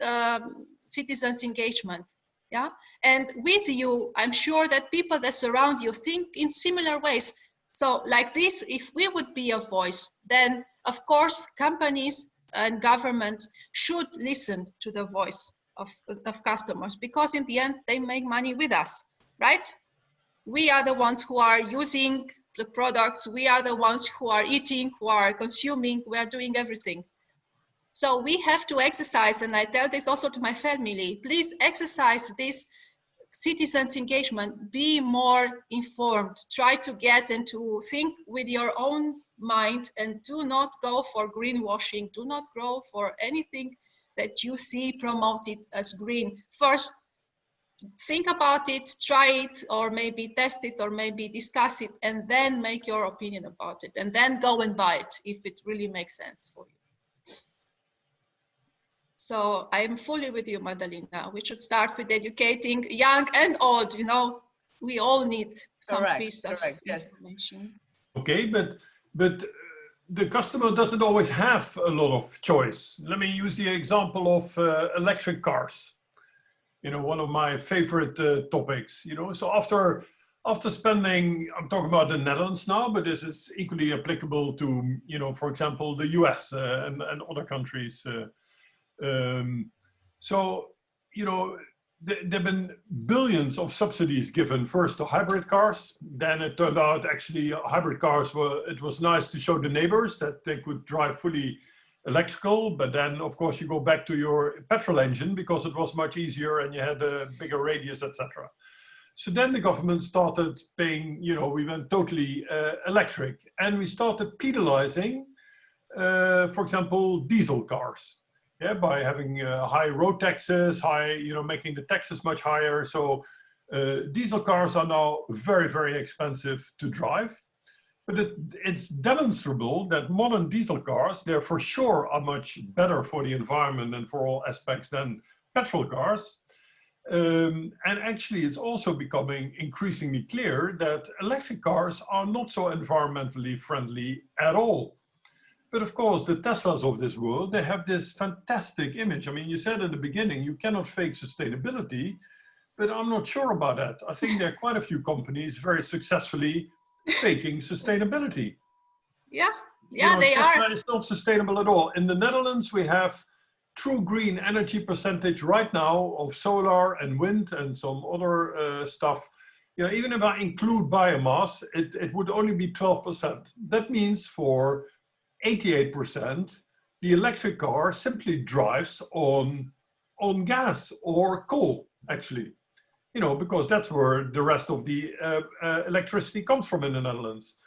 citizens engagement. Yeah, and with you, I'm sure that people that surround you think in similar ways. So like this, if we would be a voice, then of course companies and governments should listen to the voice of customers, because in the end they make money with us, right? We are the ones who are using the products, we are the ones who are eating, who are consuming, we are doing everything. So we have to exercise, and I tell this also to my family, please exercise this citizens engagement, be more informed, try to get and to think with your own mind, and do not go for greenwashing, do not go for anything that you see promoted as green. First, think about it, try it, or maybe test it, or maybe discuss it, and then make your opinion about it, and then go and buy it if it really makes sense for you. So I am fully with you, Madalena. We should start with educating young and old. You know, we all need some piece of information. Okay, but the customer doesn't always have a lot of choice. Let me use the example of electric cars. You know, one of my favorite topics. You know, so after spending, I'm talking about the Netherlands now, but this is equally applicable to, you know, for example, the US and other countries. So, you know, there have been billions of subsidies given first to hybrid cars. Then it turned out actually hybrid cars it was nice to show the neighbors that they could drive fully electrical. But then, of course, you go back to your petrol engine because it was much easier and you had a bigger radius, etc. So then the government started paying, you know, we went totally electric, and we started penalizing, for example, diesel cars. Yeah, by having high road taxes, you know, making the taxes much higher. So diesel cars are now very, very expensive to drive. But it's demonstrable that modern diesel cars, they're for sure are much better for the environment and for all aspects than petrol cars. And actually, it's also becoming increasingly clear that electric cars are not so environmentally friendly at all. But of course, the Teslas of this world, they have this fantastic image. I mean, you said at the beginning, you cannot fake sustainability, but I'm not sure about that. I think there are quite a few companies very successfully faking sustainability. Yeah, you know, they Tesla are. is not sustainable at all. In the Netherlands, we have true green energy percentage right now of solar and wind and some other stuff. You know, even if I include biomass, it would only be 12%. That means for 88%, the electric car simply drives on gas or coal, actually. You know, because that's where the rest of the electricity comes from in the Netherlands.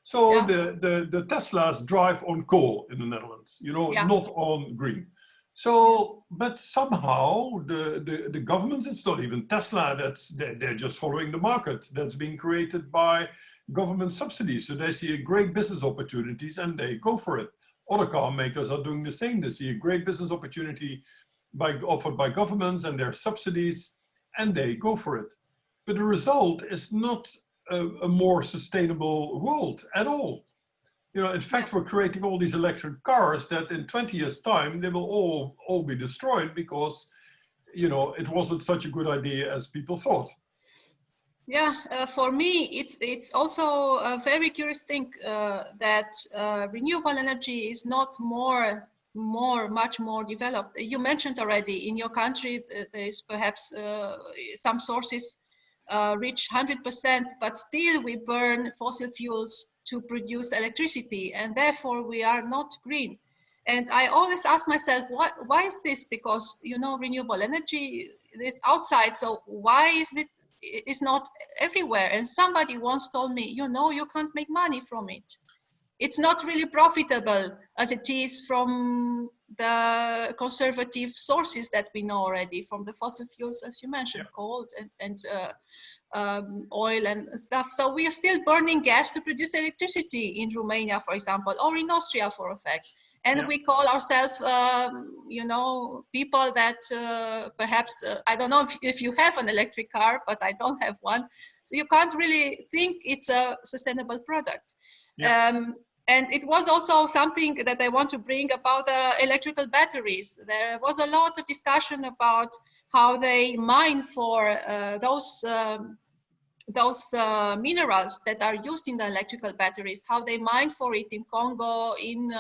So yeah, the Teslas drive on coal in the Netherlands, you know, yeah, not on green. So, but somehow the governments, it's not even Tesla, they're just following the market that's being created by government subsidies. So they see a great business opportunities and they go for it. Other car makers are doing the same. They see a great business opportunity offered by governments and their subsidies, and they go for it. But the result is not a more sustainable world at all. You know, in fact, we're creating all these electric cars that in 20 years' time, they will all be destroyed because, you know, it wasn't such a good idea as people thought. Yeah, for me, it's also a very curious thing that renewable energy is not much more developed. You mentioned already in your country, there is perhaps some sources reach 100%, but still we burn fossil fuels to produce electricity, and therefore we are not green. And I always ask myself, why is this? Because, you know, renewable energy is outside, so why is it? It's not everywhere. And somebody once told me, you know, you can't make money from it. It's not really profitable as it is from the conservative sources that we know already from the fossil fuels, as you mentioned, coal and oil and stuff. So we are still burning gas to produce electricity in Romania, for example, or in Austria for a fact. And we call ourselves, you know, people that perhaps, I don't know if you have an electric car, but I don't have one. So you can't really think it's a sustainable product. And it was also something that I want to bring about electrical batteries. There was a lot of discussion about how they mine for those minerals that are used in the electrical batteries, how they mine for it in Congo, in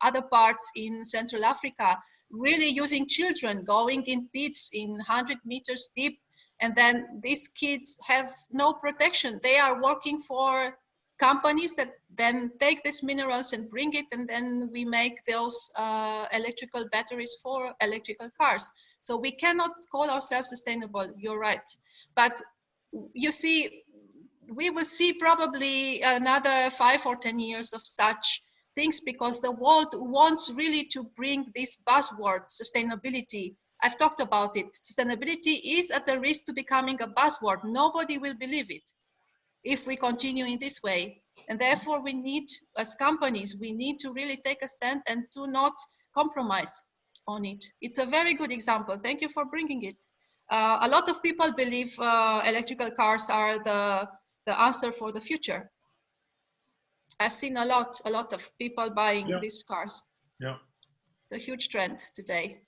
other parts in Central Africa, really using children going in pits in 100 meters deep. And then these kids have no protection. They are working for companies that then take these minerals and bring it, and then we make those electrical batteries for electrical cars. So we cannot call ourselves sustainable, you're right. But you see, we will see probably another 5 or 10 years of such things, because the world wants really to bring this buzzword, sustainability. I've talked about it. Sustainability is at the risk to becoming a buzzword. Nobody will believe it if we continue in this way. And therefore we need, as companies, we need to really take a stand and to not compromise on it. It's a very good example. Thank you for bringing it. A lot of people believe electrical cars are the answer for the future. I've seen a lot of people buying these cars. Yeah, it's a huge trend today.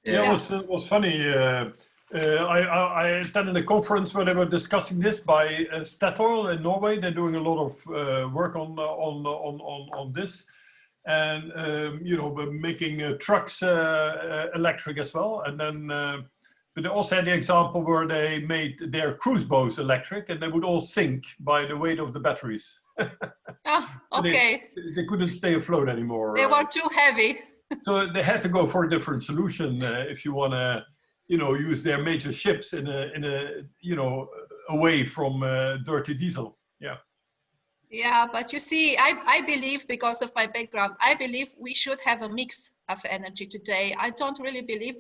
Yeah, it was funny. I attended a conference where they were discussing this by Statoil in Norway. They're doing a lot of work on this, and you know, making trucks electric as well. And then, but they also had the example where they made their cruise boats electric, and they would all sink by the weight of the batteries. Okay. They couldn't stay afloat anymore. They were too heavy. So they had to go for a different solution if you want to, you know, use their major ships in a you know, away from dirty diesel. Yeah. Yeah, but you see, I believe, because of my background, I believe we should have a mix of energy today. I don't really believe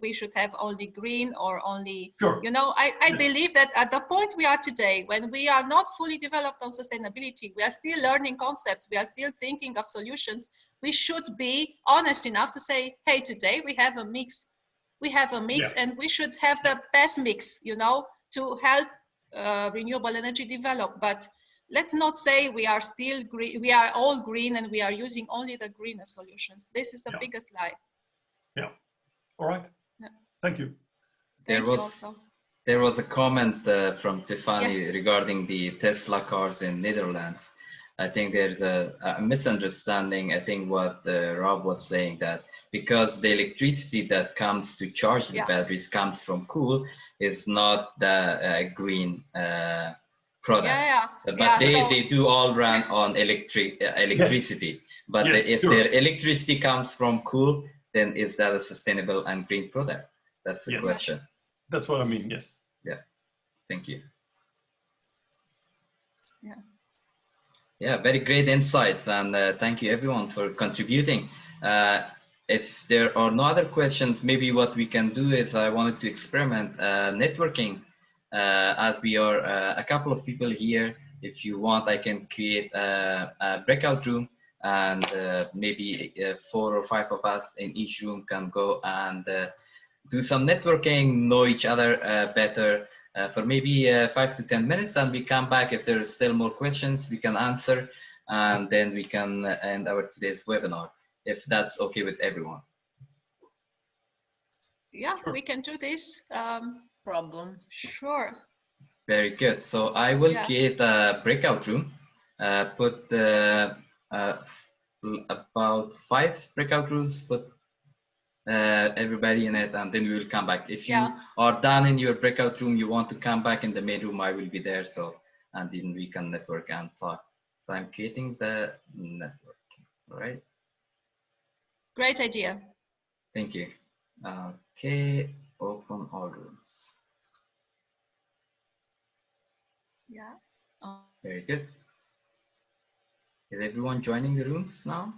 we should have only green or only, you know, I believe that at the point we are today, when we are not fully developed on sustainability, we are still learning concepts, we are still thinking of solutions. We should be honest enough to say, hey, today we have a mix. We have a mix, and we should have the best mix, you know, to help renewable energy develop. But let's not say we are still green, we are all green and we are using only the greener solutions. This is the biggest lie. Yeah. All right. Yeah. Thank you. There was a comment from Tiffany regarding the Tesla cars in Netherlands. I think there's a misunderstanding. I think what Rob was saying, that because the electricity that comes to charge the batteries comes from coal, is not the green product. So, but they do all run on electricity. But if their electricity comes from coal, then is that a sustainable and green product? That's the question. That's what I mean. Yes. Yeah. Thank you. Yeah. Yeah, very great insights, and thank you everyone for contributing. If there are no other questions, maybe what we can do is, I wanted to experiment networking, as we are a couple of people here. If you want, I can create a breakout room, and maybe 4 or 5 of us in each room can go and do some networking, know each other better, for maybe 5 to 10 minutes, and we come back. If there are still more questions, we can answer, and then we can end our today's webinar, if that's okay with everyone. Yeah, we can do this. Problem. Sure. Very good. So I will create a breakout room, put about 5 breakout rooms, put everybody in it, and then we will come back. If you are done in your breakout room, you want to come back in the main room, I will be there. So, and then we can network and talk. So I'm creating the network. All right. Great idea. Thank you. Okay, open all rooms. Yeah. Very good. Is everyone joining the rooms now?